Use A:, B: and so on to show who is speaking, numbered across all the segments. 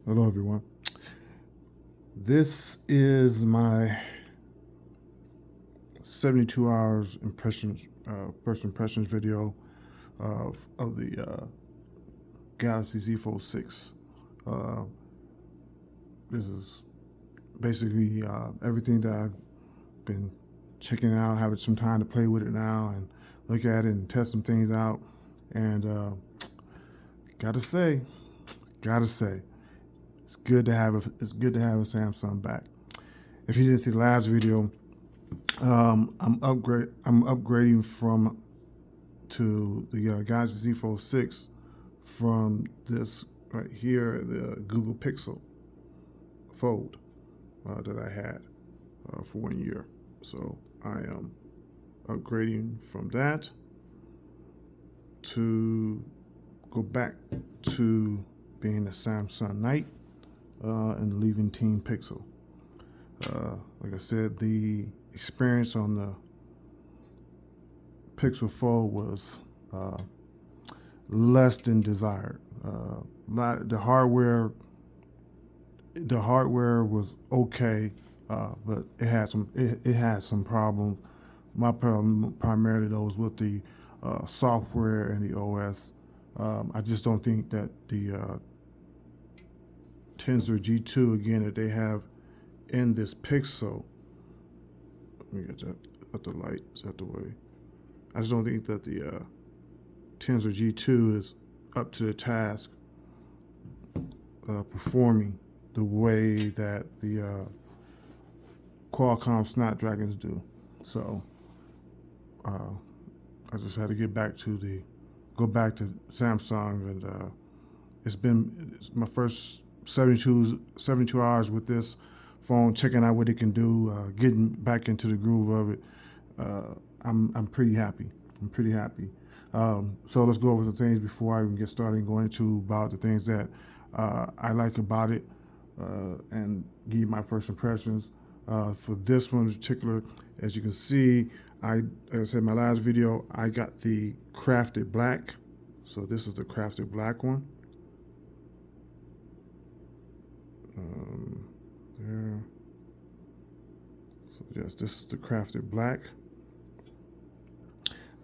A: Hello, everyone. This is my 72 hours first impressions video of the Galaxy ZFold 6. This is basically everything that I've been checking out, having some time to play with it now and look at it and test some things out. And gotta say, it's good to have a Samsung back. If you didn't see the last video, I'm upgrading to the Galaxy ZFold 6 from this right here, the Google Pixel Fold that I had for 1 year. So I am upgrading from that to go back to being a Samsung Knight and leaving Team Pixel. Like I said, the experience on the Pixel Fold was less than desired. The hardware was okay, but it had some problems. My problem primarily though was with the software and the OS. I just don't think that the Tensor G2 again that they have in this Pixel. Let me get that at the light. Is that the way? I just don't think that the Tensor G2 is up to the task, performing the way that the Qualcomm Snapdragons do. So I just had to go back to Samsung, and it's my first 72 hours with this phone, checking out what it can do, getting back into the groove of it. I'm pretty happy. So let's go over some things before I even get started and go into about the things that I like about it and give you my first impressions. For this one in particular, as you can see, like I said in my last video, I got the crafted black. So this is the crafted black one. There. So yes, this is the crafted black.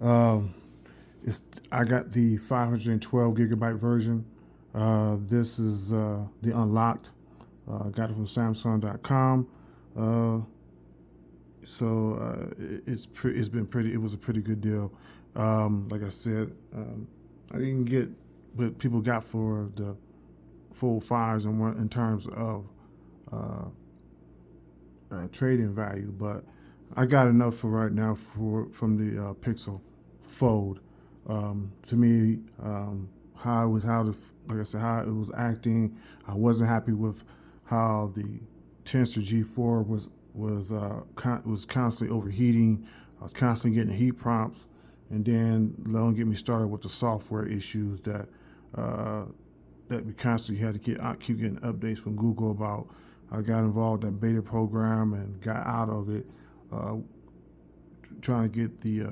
A: I got the 512 gigabyte version. This is the unlocked. Got it from Samsung.com. It was a pretty good deal. Like I said, I didn't get what people got for the Fold 5s in terms of trading value, but I got enough for right now from the Pixel Fold. To me, how it was acting, I wasn't happy with how the Tensor G4 was constantly overheating. I was constantly getting heat prompts, and then don't get me started with the software issues that we constantly had to keep getting updates from Google about. I got involved in that beta program and got out of it, trying to get the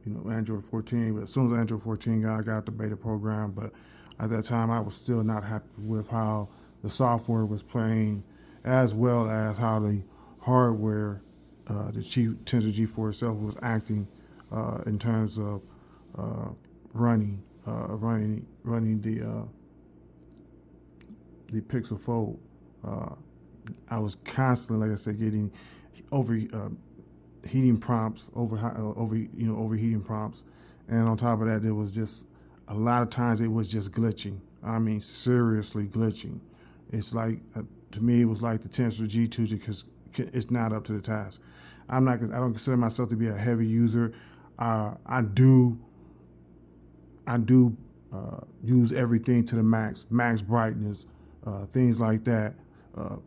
A: Android 14. But as soon as Android 14 I got the beta program. But at that time, I was still not happy with how the software was playing, as well as how the hardware, the Tensor G4 itself, was acting in terms of running the Pixel Fold. I was constantly, like I said, getting overheating prompts, overheating prompts, and on top of that, there was just a lot of times it was just glitching. I mean, seriously glitching. It's like to me, it was like the Tensor G2 because it's not up to the task. I don't consider myself to be a heavy user. I do use everything to the max brightness, things like that.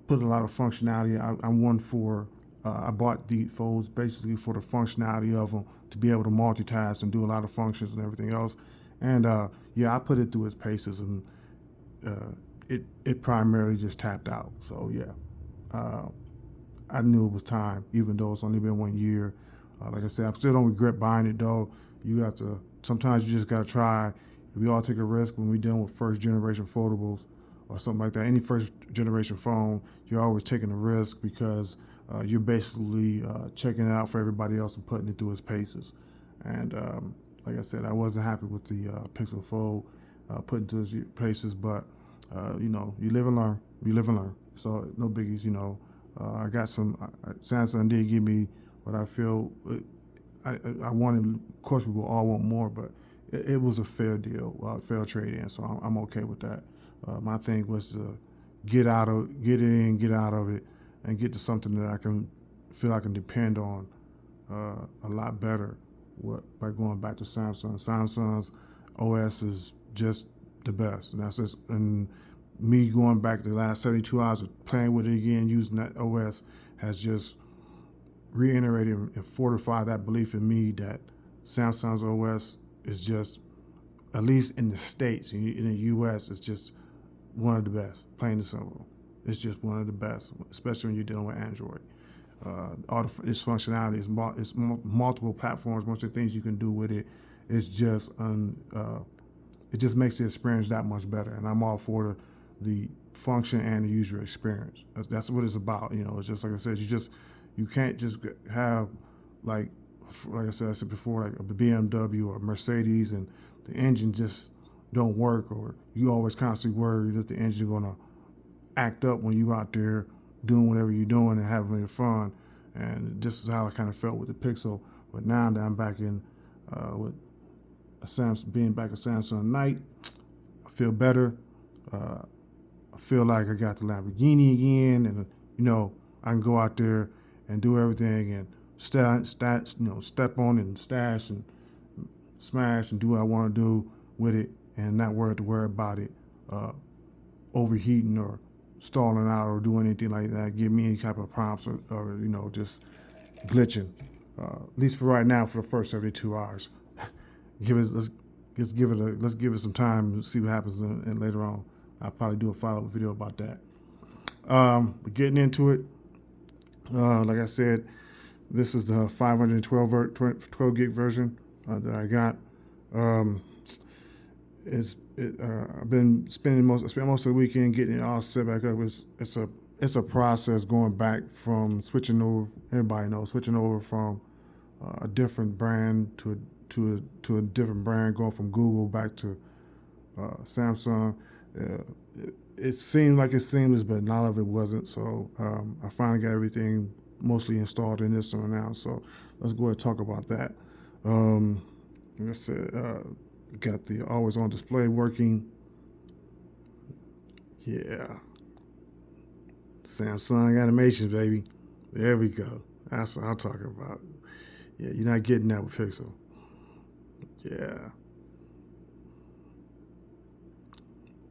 A: Put a lot of functionality. I'm one for. I bought the folds basically for the functionality of them, to be able to multitask and do a lot of functions and everything else. And I put it through its paces, and it primarily just tapped out. So I knew it was time, even though it's only been 1 year. Like I said, I still don't regret buying it though. Sometimes you just gotta try. We all take a risk when we're dealing with first generation foldables. or something like that. Any first generation phone, you're always taking a risk because you're basically checking it out for everybody else and putting it through its paces. And like I said, I wasn't happy with the Pixel Fold putting through its paces, but you live and learn. You live and learn. So no biggies. I got some. Samsung did give me what I feel. I wanted. Of course, we will all want more, but it was a fair deal, fair trade in. So I'm okay with that. My thing was to get it in, get out of it, and get to something that I can feel I can depend on a lot better. By going back to Samsung. Samsung's OS is just the best, and that's just and me going back the last 72 hours of playing with it again, using that OS has just reiterated and fortified that belief in me that Samsung's OS is just, at least in the States, in the US, it's just one of the best, plain and simple. It's just one of the best, especially when you're dealing with Android. All its functionality is multiple platforms, bunch of things you can do with it. It's just it just makes the experience that much better, and I'm all for the function and the user experience. That's what it's about. It's just like I said, you can't just have like I said before, like a BMW or a Mercedes, and the engine just don't work, or you always constantly worry that the engine's gonna act up when you out there doing whatever you're doing and having your fun. And this is how I kind of felt with the Pixel. But now that I'm back in with being back at Samsung Night, I feel better. I feel like I got the Lamborghini again, and I can go out there and do everything and step on it and stash and smash and do what I want to do with it, and not have to worry about it overheating or stalling out or doing anything like that, give me any type of prompts or just glitching. At least for right now, for the first 72 hours. Let's give it some time and see what happens, and later on I'll probably do a follow-up video about that. But getting into it, like I said, this is the 512 gig version that I got. I've been spent most of the weekend getting it all set back up. It's a process going back from switching over. Everybody knows switching over from a different brand to a different brand, going from Google back to Samsung. It seemed like it's seamless, but none of it wasn't. So I finally got everything mostly installed in this one now. So let's go ahead and talk about that. Like I said, got the always on display working. Yeah. Samsung animations, baby. There we go. That's what I'm talking about. Yeah, you're not getting that with Pixel. Yeah.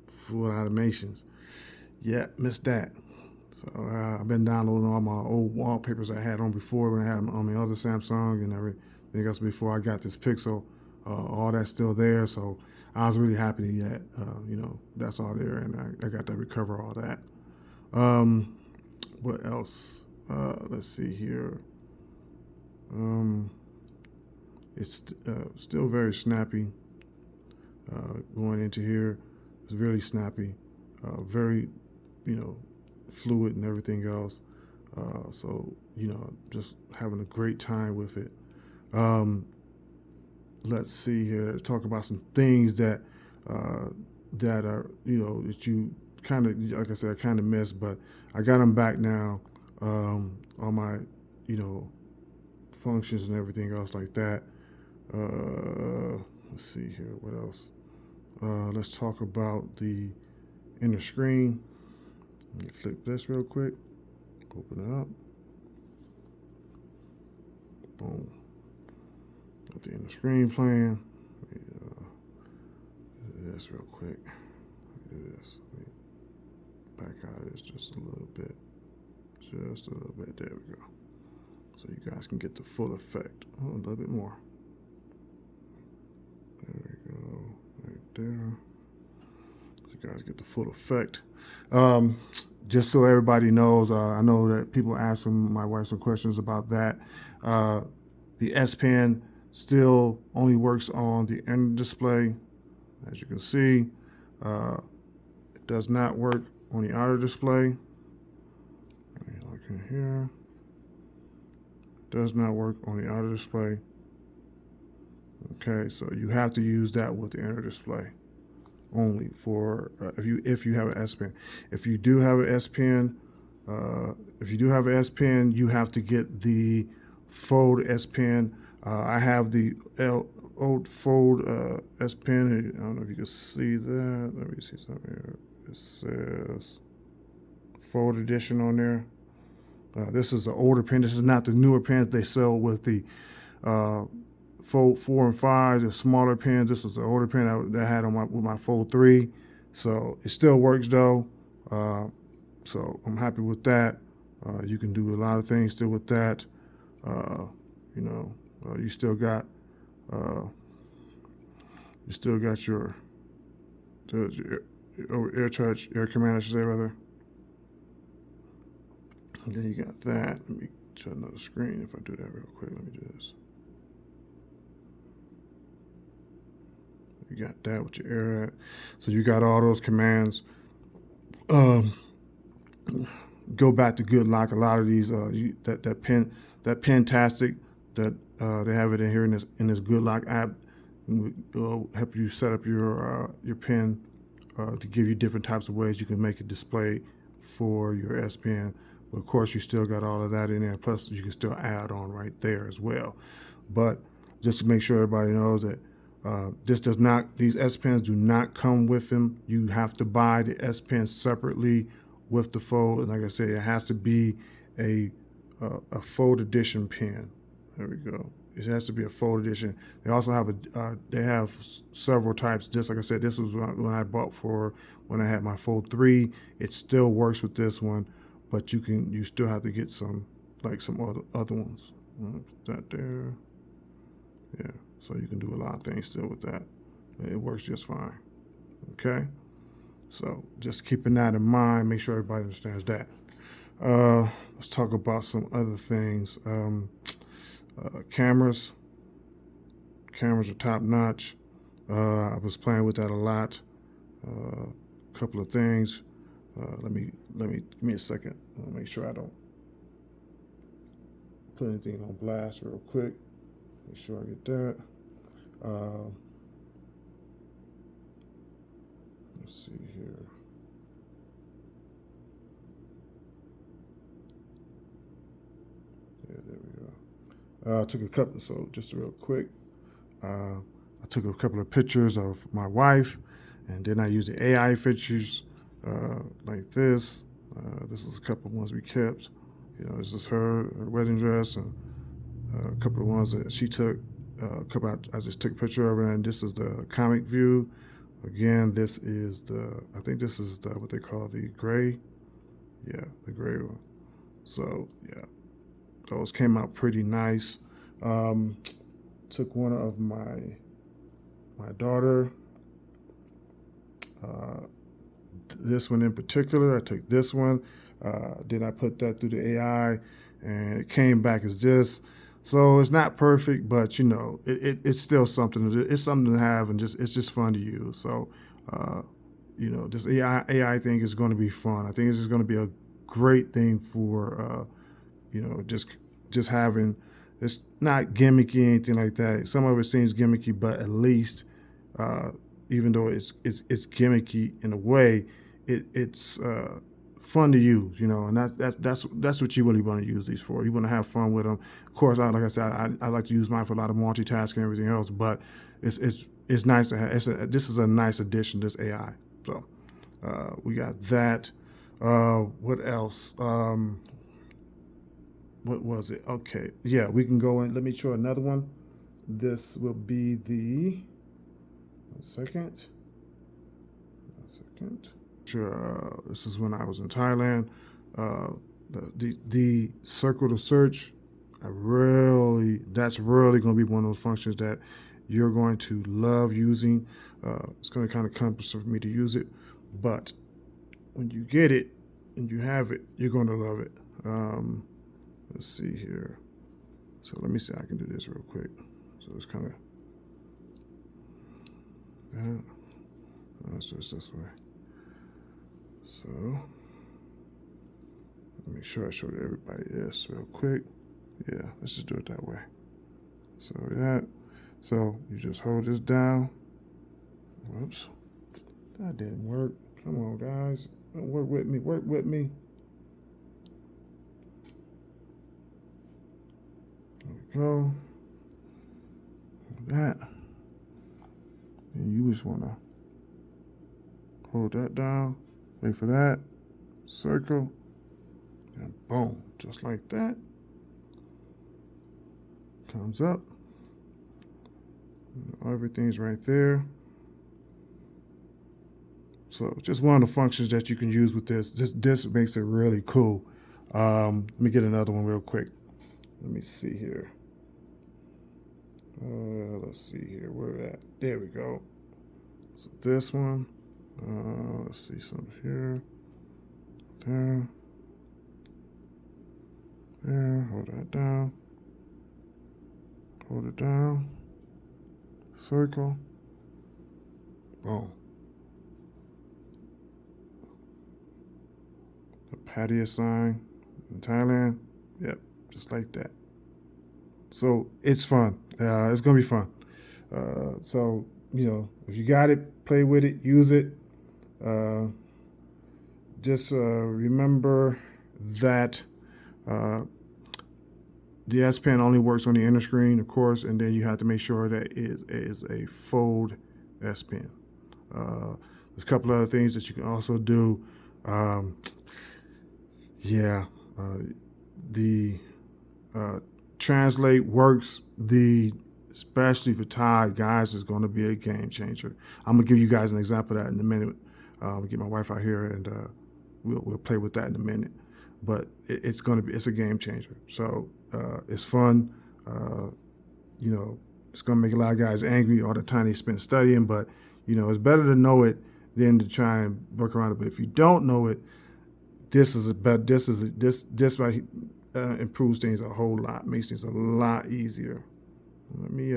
A: Full animations. Yeah, missed that. So I've been downloading all my old wallpapers I had on before when I had them on the other Samsung and everything else before I got this Pixel. All that's still there, so I was really happy that that's all there, and I got to recover all that. What else? Let's see here. It's still very snappy. Going into here, it's really snappy, very fluid and everything else. So just having a great time with it. Let's see here. Talk about some things that are that you kind of, like I said, I kind of missed, but I got them back now. All my functions and everything else like that. Let's see here. What else? Let's talk about the inner screen. Let me flip this real quick. Open it up. Boom. Got the inner screen playing. Let me do this real quick. Let me do this. Let me back out of this just a little bit. Just a little bit. There we go. So you guys can get the full effect. Oh, a little bit more. There we go. Right there. So you guys get the full effect. Just so everybody knows, I know that people asking my wife some questions about that. The S Pen still only works on the inner display, as you can see. does not work on the outer display. Like in here, does not work on the outer display. Okay, so you have to use that with the inner display only for if you have an S Pen. If you do have an S Pen, you have to get the Fold S Pen. I have the old Fold S Pen. I don't know if you can see that. Let me see something here. It says Fold Edition on there. This is the older pen. This is not the newer pens they sell with the Fold 4 and 5, the smaller pens. This is the older pen that I had on with my Fold 3. So it still works though. So I'm happy with that. You can do a lot of things still with that. You still got your air touch, air command, I should say rather. And then you got that. Let me show another screen if I do that real quick. Let me do this. You got that with your air at. So you got all those commands. Go back to good lock. A lot of these that Pentastic that they have it in here in this good lock app will help you set up your pen to give you different types of ways you can make it display for your S Pen. But of course, you still got all of that in there. Plus, you can still add on right there as well. But just to make sure everybody knows that these S Pens do not come with them. You have to buy the S Pen separately with the Fold. And like I said, it has to be a Fold Edition pen. There we go. It has to be a Fold Edition. They also have they have several types. Just like I said, this was when I bought when I had my Fold 3. It still works with this one, but you still have to get some other ones. Put that there. Yeah. So you can do a lot of things still with that. It works just fine. Okay? So just keeping that in mind, make sure everybody understands that. Let's talk about some other things. Cameras. Cameras are top notch. I was playing with that a lot. A couple of things. Give me a second. I'll make sure I don't put anything on blast real quick. Make sure I get that. Let's see here. Yeah, there we go. Took a couple, so just real quick. I took a couple of pictures of my wife, and then I used the AI features like this. This is a couple of ones we kept. This is her wedding dress, and a couple of ones that she took. I just took a picture of her, and this is the comic view. Again, this is I think this is what they call the gray. Yeah, the gray one. So yeah, those came out pretty nice. Took one of my daughter. This one in particular, I took this one. Then I put that through the AI, and it came back as this. So it's not perfect, but it's still something. It's something to have, and it's just fun to use. So, this AI thing is going to be fun. I think it's just going to be a great thing for, just having. It's not gimmicky or anything like that. Some of it seems gimmicky, but at least, even though it's gimmicky in a way, it's fun to use, and that's what you really want to use these for. You want to have fun with them. Of course, like I said, I like to use mine for a lot of multitasking and everything else. But it's nice to have. This is a nice addition, this AI. So we got that. What else? What was it? Okay, yeah, we can go in. Let me show another one. This will be the. One second. Sure, this is when I was in Thailand. The circle to search, that's really going to be one of those functions that you're going to love using. It's going to kind of cumbersome for me to use it, but when you get it and you have it, you're going to love it. Let's see here. So let me see. I can do this real quick. So it's kind of that. Let's do it this way. So make sure I showed everybody this real quick. Yeah, let's just do it that way. So you just hold this down. Whoops, that didn't work. Come on, guys, don't work with me. Work with me. There we go. Hold that. And you just wanna hold that down. Wait for that. Circle. And boom, just like that. Comes up. Everything's right there. So just one of the functions that you can use with this. This makes it really cool. Let me get another one real quick. Let me see here. Let's see here. Where at? There we go. So this one. Let's see something here. There. There. Hold that down. Hold it down. Circle. Boom. The patio sign in Thailand. Yep, just like that. So it's fun. It's gonna be fun. So if you got it, play with it, use it. Just remember that the S Pen only works on the inner screen, of course, and then you have to make sure that it is a fold S Pen. There's a couple other things that you can also do. The translate works. Especially for Thai guys, is going to be a game changer. I'm gonna give you guys an example of that in a minute. I'll get my wife out here and we'll play with that in a minute. But it's a game changer. So it's fun. It's gonna make a lot of guys angry all the time they spend studying. But it's better to know it than to try and work around it. But if you don't know it, this improves things a whole lot, makes things a lot easier. Let me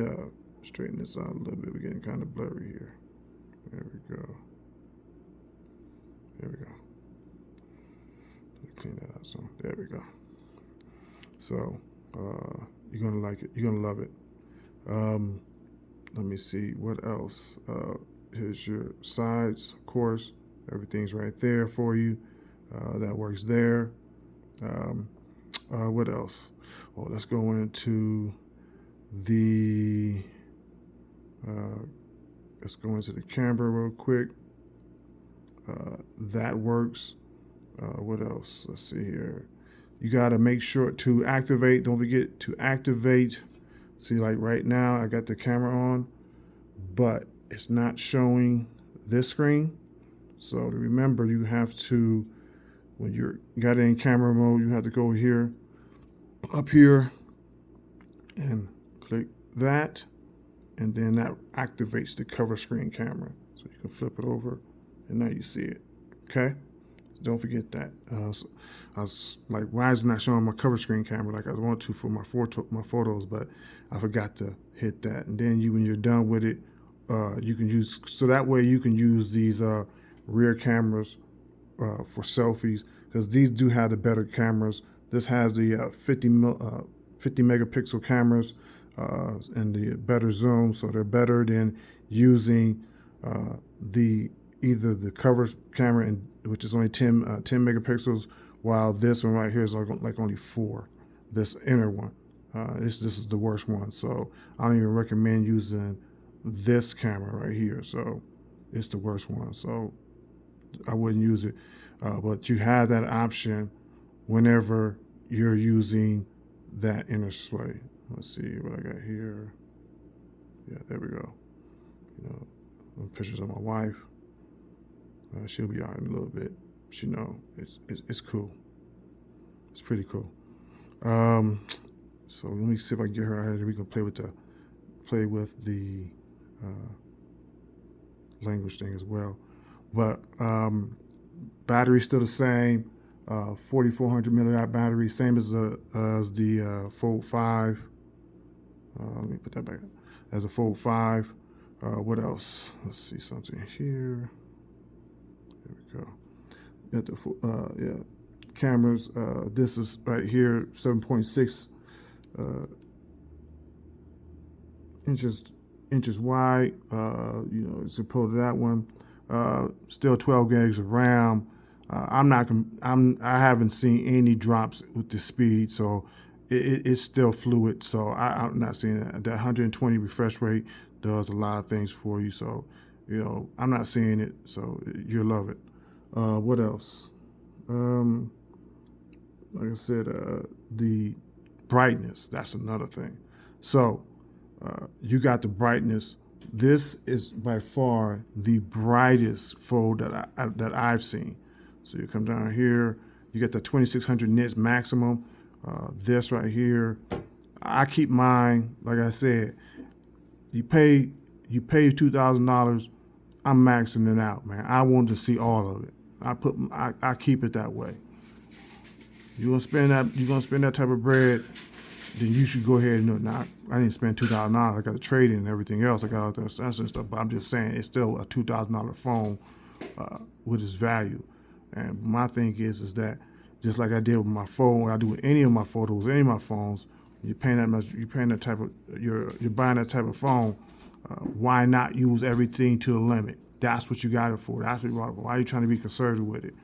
A: straighten this out a little bit. We're getting kind of blurry here. There we go. Let me clean that out some. There we go. So you're gonna like it. You're gonna love it. Let me see what else. Here's your sides, of course. Everything's right there for you. That works there. What else? Well, let's go into the camera real quick. That works. What else? Let's see here. You got to make sure to activate. Don't forget to activate. See, like right now, I got the camera on, but it's not showing this screen. So to remember, you have to, when you got it in camera mode, you have to go here, up here, and click that, and then that activates the cover screen camera. So you can flip it over, and now you see it. Okay? So don't forget that. So I was like, why is it not showing my cover screen camera like I want to for my photos? But I forgot to hit that. And then when you're done with it, you can use, so that way you can use these rear cameras for selfies, because these do have the better cameras. This has the 50 megapixel cameras and the better zoom, so they're better than using either the cover camera, which is only 10 megapixels, while this one right here is like only 4. This inner one, this is the worst one. So I don't even recommend using this camera right here. So it's the worst one. So I wouldn't use it. But you have that option whenever you're using that inner sway. Let's see what I got here. Yeah, there we go. Pictures of my wife. She'll be out in a little bit. She it's cool. It's pretty cool. So let me see if I can get her out here. We can play with the language thing as well. But battery's still the same. 4,400 milliamp battery, same as the Fold 5. Let me put that back as a Fold 5. What else? Let's see something here. There we go. at the cameras. This is right here, 7.6 inches wide. As opposed to that one, still 12 gigs of RAM. I haven't seen any drops with the speed, so it's still fluid. So I'm not seeing that. The 120 refresh rate does a lot of things for you. So, I'm not seeing it. So you'll love it. What else? Like I said, the brightness. That's another thing. So you got the brightness. This is by far the brightest Fold that I've seen. So you come down here, you get the 2600 nits maximum. This right here, I keep mine. Like I said, you pay $2,000. I'm maxing it out, man. I want to see all of it. I keep it that way. You're gonna spend that type of bread, then you should go ahead and now I didn't spend $2,000. I got the trading and everything else. I got all the sensors and stuff, but I'm just saying it's still a $2,000 phone with its value. And my thing is that just like I did with my phone, what I do with any of my photos, any of my phones, you're buying that type of phone. Why not use everything to the limit? That's what you got it for. That's what you bought it for. Why are you trying to be conservative with it?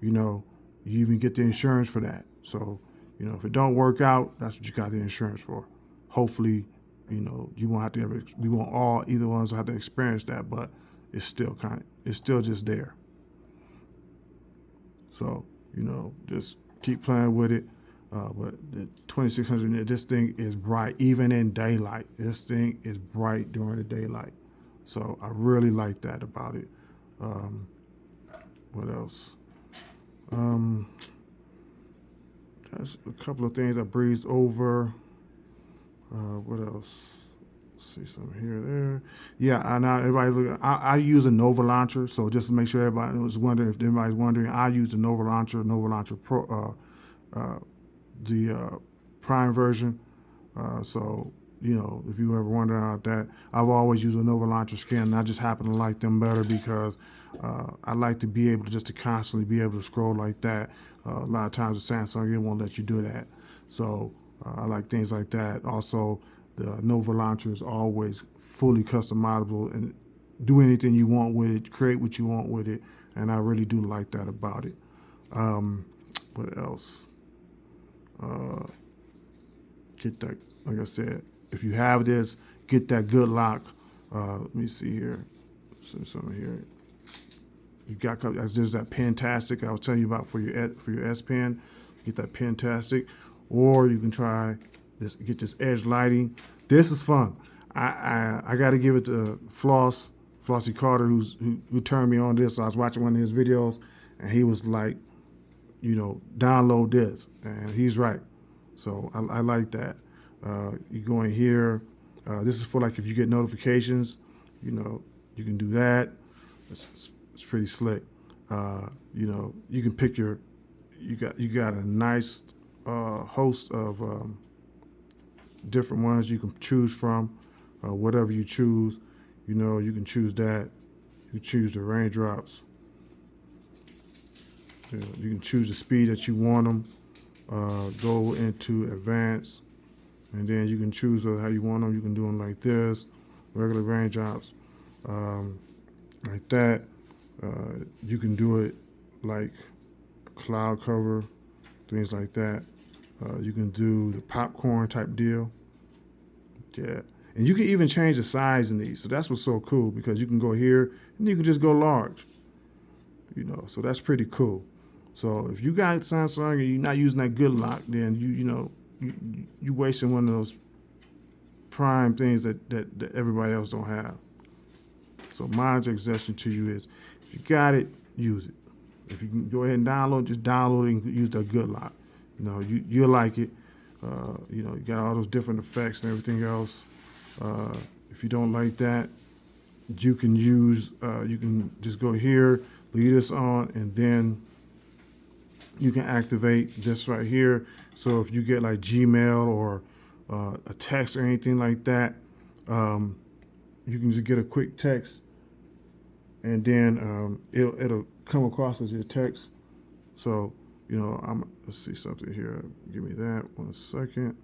A: You even get the insurance for that. So, if it don't work out, that's what you got the insurance for. Hopefully, you won't have to we won't all either ones will have to experience that, but it's still just there. So, just keep playing with it. But the 2600, this thing is bright even in daylight. This thing is bright during the daylight. So I really like that about it. What else? That's a couple of things I breezed over. What else? Let's see something here, there. Yeah, now everybody's looking. I use a Nova launcher, so just to make sure everybody was wondering, if anybody's wondering, I use the Nova launcher Pro, the Prime version. So if you ever wonder about that, I've always used a Nova launcher skin, and I just happen to like them better because I like to be able to constantly be able to scroll like that. A lot of times with Samsung, it won't let you do that. So I like things like that. Also, the Nova launcher is always fully customizable and do anything you want with it, create what you want with it, and I really do like that about it. What else? Get that, like I said, if you have this, get that good lock. Let me see here. Something here. You got, there's that Pentastic I was telling you about for your S Pen. Get that Pentastic, or you can try this. Get this edge lighting. This is fun. I got to give it to Flossie Carter, who turned me on this. So I was watching one of his videos, and he was like, download this, and he's right. So I like that. You go in here. This is for like if you get notifications, you can do that. It's pretty slick. You can pick you got a nice host of different ones you can choose from. Whatever you choose, you can choose that. You choose the raindrops. You can choose the speed that you want them. Go into advanced, and then you can choose how you want them. You can do them like this, regular raindrops, like that. You can do it like cloud cover, things like that. You can do the popcorn type deal. Yeah, and you can even change the size in these. So that's what's so cool, because you can go here and you can just go large. So that's pretty cool. So if you got Samsung and you're not using that good lock, then you wasting one of those prime things that everybody else don't have. So my suggestion to you is, if you got it, use it. If you can go ahead and download, just download it and use the good lock. You'll like it. You got all those different effects and everything else. If you don't like that, you can just go here, leave this on, and then you can activate this right here. So if you get like Gmail or a text or anything like that, you can just get a quick text, and then it'll come across as your text, So, let's see something here. Give me that 1 second.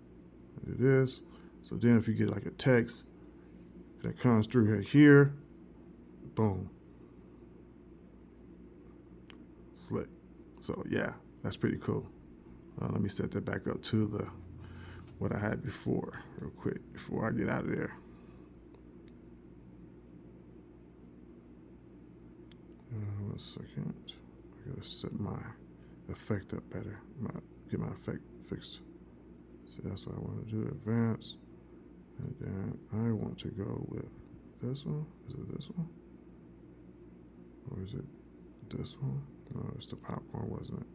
A: Do this. So then if you get like a text that comes through here, boom. Slick. So yeah, that's pretty cool. Let me set that back up to what I had before real quick before I get out of there. 1 second. I gotta set my effect up better. Get my effect fixed. So that's what I want to do. Advanced. And then I want to go with this one. Is it this one? Or is it this one? No, it's the popcorn, wasn't it?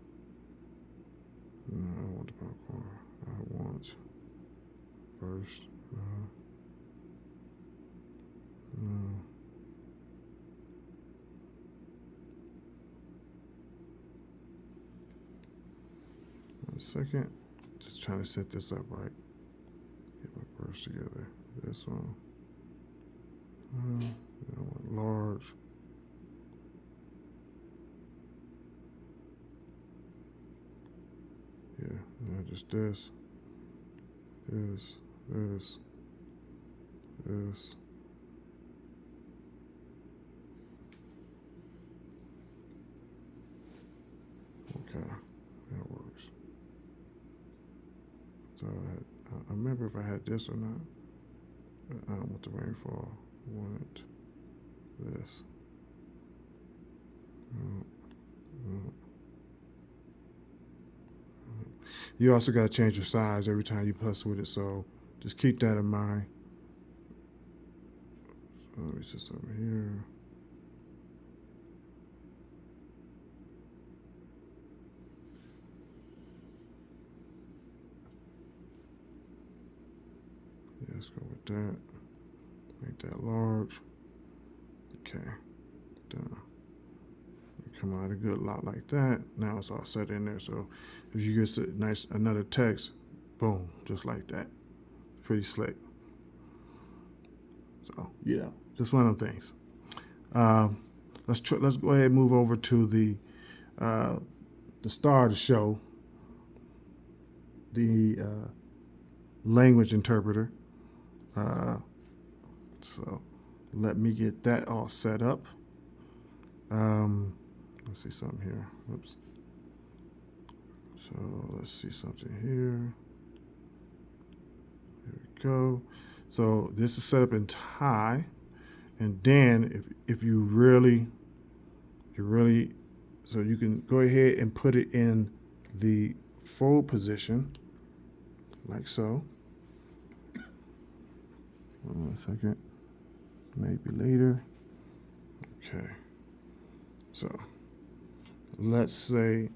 A: No, I don't want the popcorn. I want first. No. 1 second. Just trying to set this up right. Get my burst together. This one. I want large. Yeah, just this. This. Okay, that works. So I remember if I had this or not. I don't want the rainfall. I wanted this. You also got to change your size every time you fuss with it, so just keep that in mind. So let me just over here. Yeah, let's go with that. Make that large. Okay. Done. Come out a good lot like that. Now it's all set in there. So if you get another text, boom, just like that. Pretty slick. So just one of them things. Let's go ahead and move over to the star of the show, the language interpreter. So let me get that all set up. Let's see something here. Whoops. So let's see something here. Here we go. So this is set up in Thai, and then if you really, so you can go ahead and put it in the fold position, like so. 1 second, maybe later. Okay. So let's say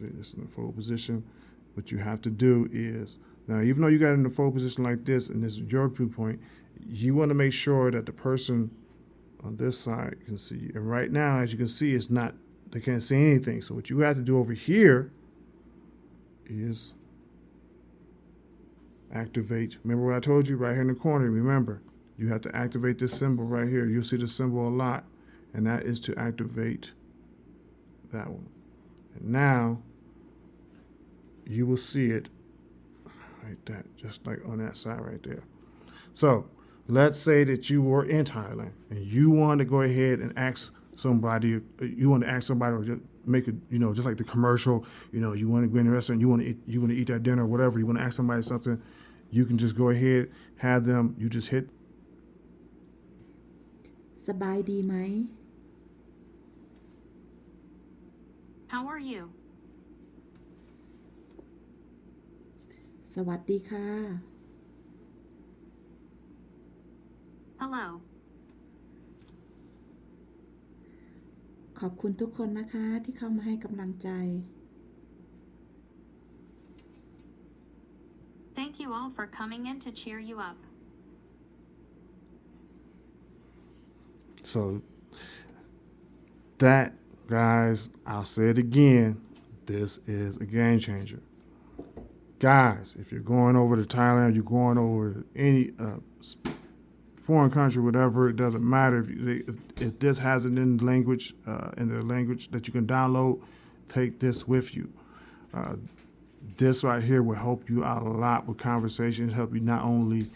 A: this in the fold position. What you have to do is, now even though you got it in the fold position like this, and this is your viewpoint, you want to make sure that the person on this side can see you. And right now, as you can see, they can't see anything. So what you have to do over here is activate. Remember what I told you right here in the corner? Remember, you have to activate this symbol right here. You'll see the symbol a lot, and that is to activate that one. And now you will see it like that, just like on that side right there. So let's say that you were in Thailand and you want to go ahead and ask somebody, or just make it, just like the commercial, you want to go in the restaurant, you want to eat that dinner or whatever, you want to ask somebody something, you can just go ahead, have them, you just hit.
B: สบายดีไหม
C: How are you?
B: สวัสดีค่ะ
C: Hello.
B: ขอบคุณทุกคนนะคะที่เข้ามาให้กำลังใจ
C: Thank you all for coming in to cheer you up.
A: So that, guys, I'll say it again, this is a game changer. Guys, if you're going over to Thailand, you're going over to any foreign country, whatever, it doesn't matter. If this has it in language, in the language that you can download, take this with you. This right here will help you out a lot with conversations, help you not only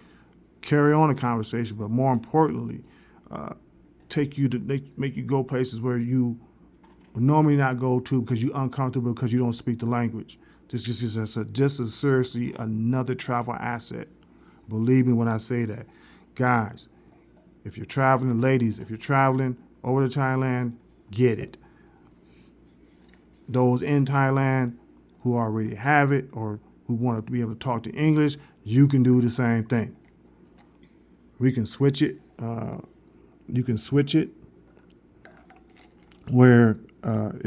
A: carry on a conversation, but more importantly, make you go places where you would normally not go to because you're uncomfortable because you don't speak the language. This is seriously another travel asset. Believe me when I say that. Guys, if you're traveling, ladies, if you're traveling over to Thailand, get it. Those in Thailand who already have it or who want to be able to talk to English, you can do the same thing. We can switch it. You can switch it where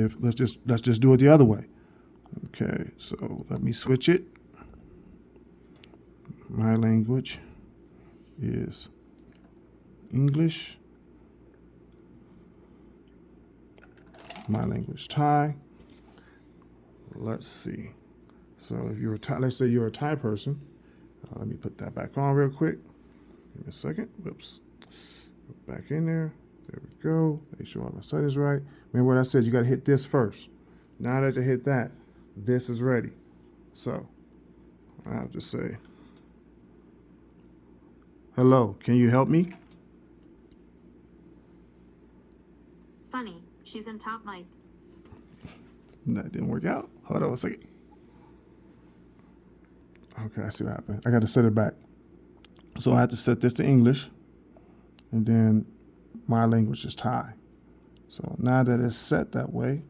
A: if let's just do it the other way. Okay, so let me switch it. My language is English. My language Thai. Let's see. So if you're let's say you're a Thai person. Let me put that back on real quick. Give me a second. Whoops. Back in there. There we go. Make sure all my settings right. Remember what I said, you got to hit this first. Now that you hit that, this is ready. So I'll just say, hello, can you help me?
C: Funny, she's in top mic.
A: That didn't work out. Hold on a second. Okay, I see what happened. I got to set it back. So I have to set this to English, and then my language is Thai. So now that it's set that way,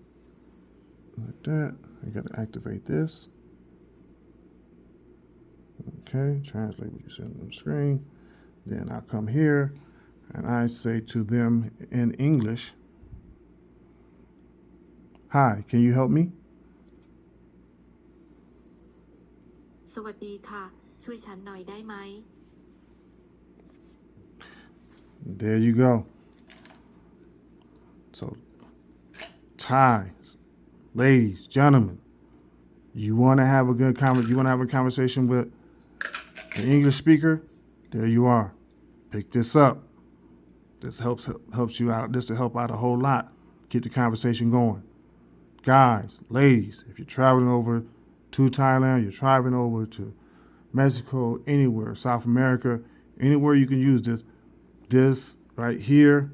A: like that, I got to activate this. Okay, translate what you see on the screen. Then I come here, and I say to them in English, hi, can you help me?
D: สวัสดีค่ะ ช่วยฉันหน่อยได้ไหม
A: There you go. So, Thais, ladies, gentlemen, you want to have a good you want to have a conversation with an English speaker? There you are. Pick this up. This helps you out. This will help out a whole lot. Keep the conversation going. Guys, ladies, if you're traveling over to Thailand, you're traveling over to Mexico, anywhere, South America, anywhere you can use this, this right here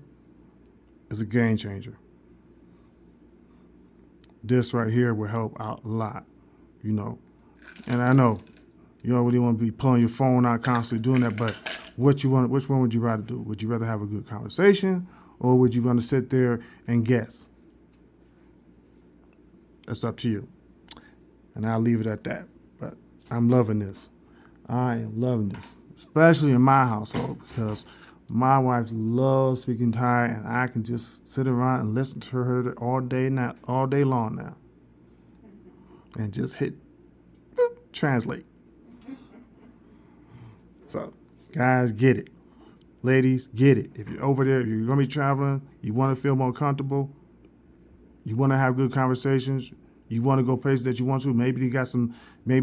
A: is a game changer. This right here will help out a lot, you know. And I know you don't really want to be pulling your phone out constantly doing that, but which one would you rather do? Would you rather have a good conversation or would you want to sit there and guess? That's up to you. And I'll leave it at that. But I'm loving this. I am loving this, especially in my household because my wife loves speaking Thai, and I can just sit around and listen to her all day long now, and just hit translate. So, guys, get it. Ladies, get it. If you're over there, if you're gonna be traveling, you want to feel more comfortable, you want to have good conversations, you want to go places that you want to. Maybe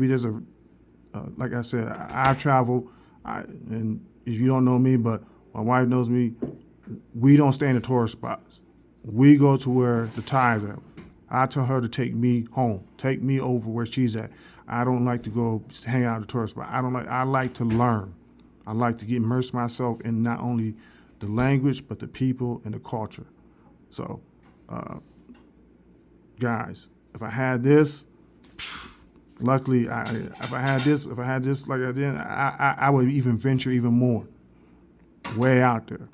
A: there's a, like I said, I travel, and if you don't know me, but my wife knows me, we don't stay in the tourist spots. We go to where the Thais are. I tell her to take me home, take me over where she's at. I don't like to go hang out at the tourist spot. I like to learn. I like to immerse myself in not only the language, but the people and the culture. So, guys, if I had this, luckily, if I had this like I did, I would even venture even more, way out there.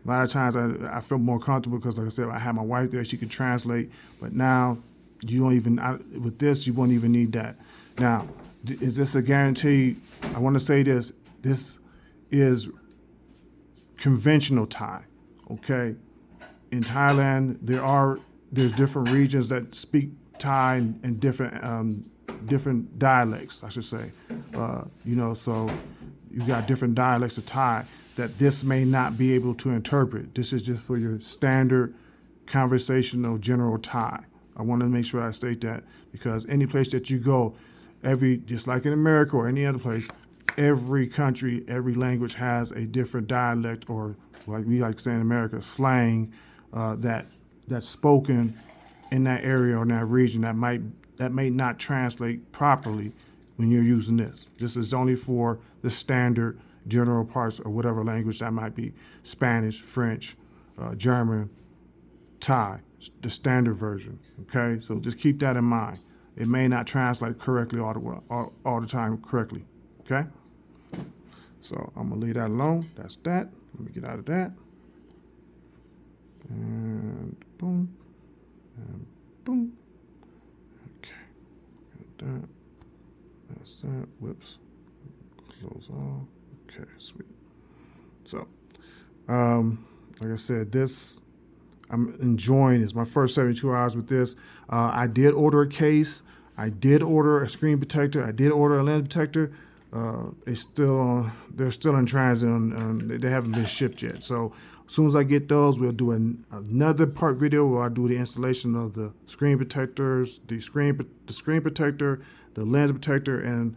A: A lot of times I feel more comfortable because, like I said, I have my wife there; she can translate. But now, you don't even with this, you won't even need that. Now, is this a guarantee? I want to say this. This is conventional Thai, okay? In Thailand, there's different regions that speak Thai and different dialects, I should say. So you got different dialects of Thai that this may not be able to interpret. This is just for your standard conversational general Thai. I want to make sure I state that because any place that you go, just like in America or any other place, every country, every language has a different dialect, or like we like to say in America, slang that's spoken in that area or in that region that may not translate properly when you're using this. This is only for the standard general parts or whatever language that might be: Spanish, French, German, Thai, the standard version. Okay, so just keep that in mind. It may not translate correctly all the time correctly. Okay, so I'm gonna leave that alone. That's that. Let me get out of that. And boom, and boom. Okay, got that. That's that. Whoops. Close all. Okay, sweet. So, like I said, I'm enjoying this. My first 72 hours with this. I did order a case. I did order a screen protector. I did order a lens protector. They're still in transit, and they haven't been shipped yet. So as soon as I get those, we'll do another part video where I do the installation of the screen protectors, the screen protector, the lens protector, and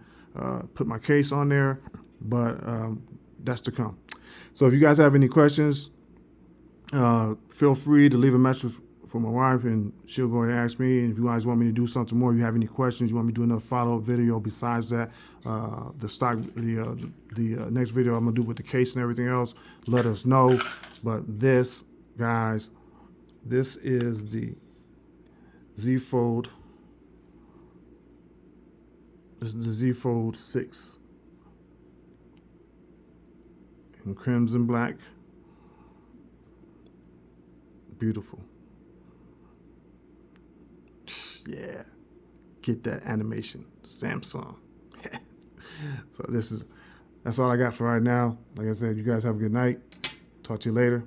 A: put my case on there. But that's to come. So if you guys have any questions, feel free to leave a message for my wife, and she'll go and ask me. And if you guys want me to do something more, if you have any questions, you want me to do another follow-up video besides that, the next video I'm gonna do with the case and everything else, let us know. But this, guys, this is the ZFold. This is the ZFold 6 in crimson black. Beautiful. Yeah, get that animation, Samsung. So that's all I got for right now. Like I said, you guys have a good night. Talk to you later.